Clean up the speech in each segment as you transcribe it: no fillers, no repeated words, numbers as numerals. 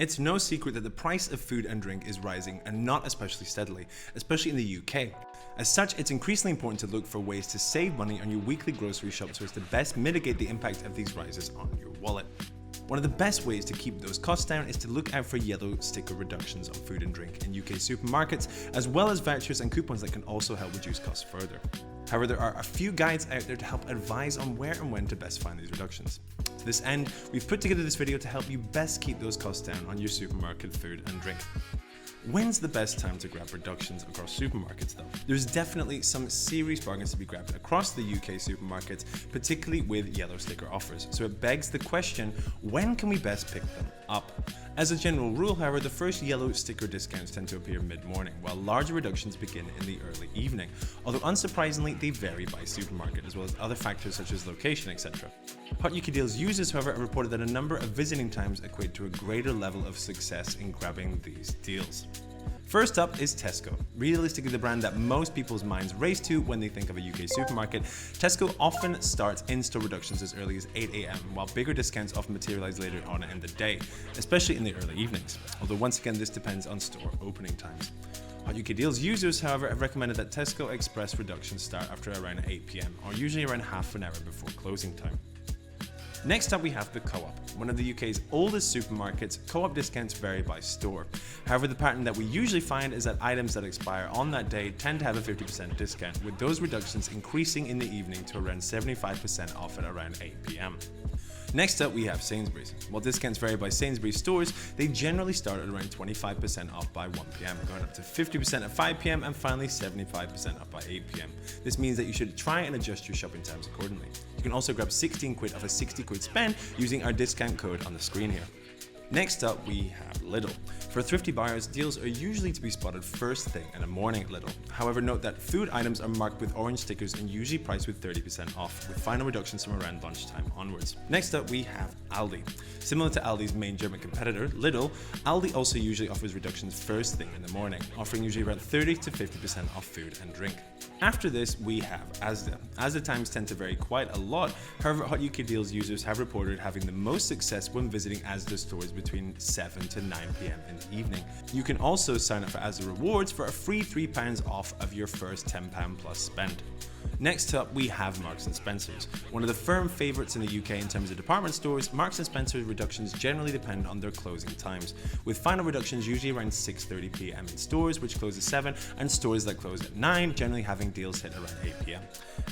It's no secret that the price of food and drink is rising, and not especially steadily, especially in the UK. As such, it's increasingly important to look for ways to save money on your weekly grocery shop so as to best mitigate the impact of these rises on your wallet. One of the best ways to keep those costs down is to look out for yellow sticker reductions on food and drink in UK supermarkets, as well as vouchers and coupons that can also help reduce costs further. However, there are a few guides out there to help advise on where and when to best find these reductions. To this end, we've put together this video to help you best keep those costs down on your supermarket food and drink. When's the best time to grab reductions across supermarkets though? There's definitely some serious bargains to be grabbed across the UK supermarkets, particularly with yellow sticker offers. So it begs the question, when can we best pick them up? As a general rule, however, the first yellow sticker discounts tend to appear mid-morning, while larger reductions begin in the early evening. Although unsurprisingly, they vary by supermarket, as well as other factors such as location, etc. Hot UK Deals users, however, have reported that a number of visiting times equate to a greater level of success in grabbing these deals. First up is Tesco. Realistically, the brand that most people's minds race to when they think of a UK supermarket, Tesco often starts in-store reductions as early as 8 AM, while bigger discounts often materialise later on in the day, especially in the early evenings. Although once again, this depends on store opening times. Hot UK Deals users, however, have recommended that Tesco Express reductions start after around 8 PM, or usually around half an hour before closing time. Next up, we have the Co-op. One of the UK's oldest supermarkets, Co-op discounts vary by store. However, the pattern that we usually find is that items that expire on that day tend to have a 50% discount, with those reductions increasing in the evening to around 75% off at around 8 PM. Next up, we have Sainsburys. While discounts vary by Sainsbury's stores, they generally start at around 25% off by 1 PM, going up to 50% at 5 PM, and finally 75% off by 8 PM. This means that you should try and adjust your shopping times accordingly. You can also grab 16 quid off a 60 quid spend using our discount code on the screen here. Next up, we have Lidl. For thrifty buyers, deals are usually to be spotted first thing in the morning at Lidl. However, note that food items are marked with orange stickers and usually priced with 30% off, with final reductions from around lunchtime onwards. Next up, we have ALDI. Similar to Aldi's main German competitor, Lidl, ALDI also usually offers reductions first thing in the morning, offering usually around 30 to 50% off food and drink. After this, we have ASDA. ASDA times tend to vary quite a lot. However, Hot UK Deals users have reported having the most success when visiting ASDA stores between 7 to 9 PM in the evening. You can also sign up for ASDA Rewards for a free £3 off of your first £10 plus spend. Next up, we have Marks & Spencer's. One of the firm favourites in the UK in terms of department stores, Marks & Spencer's reductions generally depend on their closing times, with final reductions usually around 6:30 PM in stores which close at 7, and stores that close at 9 generally having deals hit around 8 PM.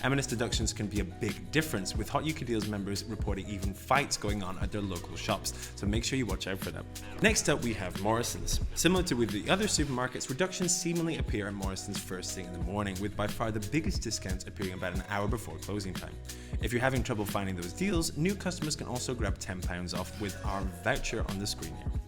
M&S deductions can be a big difference, with Hot UK Deals members reporting even fights going on at their local shops, so make sure you watch out for them. Next up, we have Morrisons. Similar to with the other supermarkets, reductions seemingly appear at Morrisons first thing in the morning, with by far the biggest discounts appearing about an hour before closing time. If you're having trouble finding those deals, new customers can also grab £10 off with our voucher on the screen here.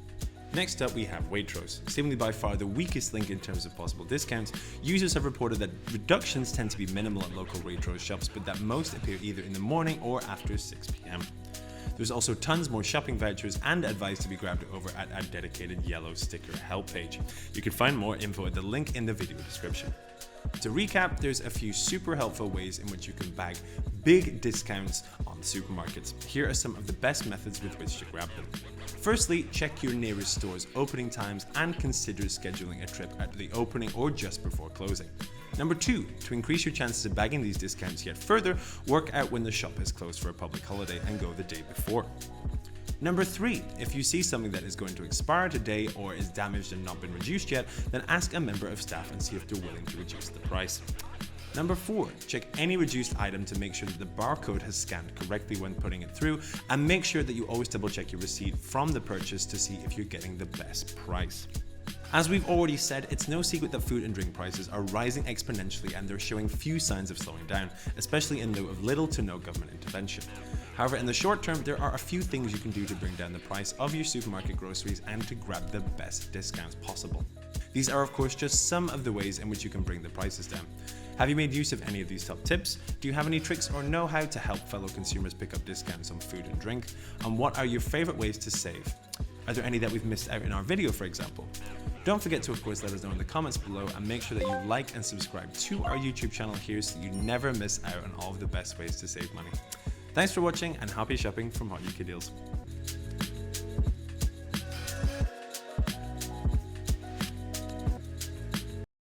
Next up, we have Waitrose. Seemingly by far the weakest link in terms of possible discounts, users have reported that reductions tend to be minimal at local Waitrose shops, but that most appear either in the morning or after 6 PM. There's also tons more shopping vouchers and advice to be grabbed over at our dedicated yellow sticker help page. You can find more info at the link in the video description. To recap, there's a few super helpful ways in which you can bag big discounts on supermarkets. Here are some of the best methods with which to grab them. Firstly, check your nearest store's opening times and consider scheduling a trip at the opening or just before closing. Number 2, to increase your chances of bagging these discounts yet further, work out when the shop is closed for a public holiday and go the day before. Number 3, if you see something that is going to expire today or is damaged and not been reduced yet, then ask a member of staff and see if they're willing to reduce the price. Number 4, check any reduced item to make sure that the barcode has scanned correctly when putting it through, and make sure that you always double check your receipt from the purchase to see if you're getting the best price. As we've already said, it's no secret that food and drink prices are rising exponentially, and they're showing few signs of slowing down, especially in lieu of little to no government intervention. However, in the short term, there are a few things you can do to bring down the price of your supermarket groceries and to grab the best discounts possible. These are of course just some of the ways in which you can bring the prices down. Have you made use of any of these top tips? Do you have any tricks or know-how to help fellow consumers pick up discounts on food and drink? And what are your favourite ways to save? Are there any that we've missed out in our video, for example? Don't forget to of course let us know in the comments below, and make sure that you like and subscribe to our YouTube channel here so you never miss out on all of the best ways to save money. Thanks for watching, and happy shopping from Hot UK Deals.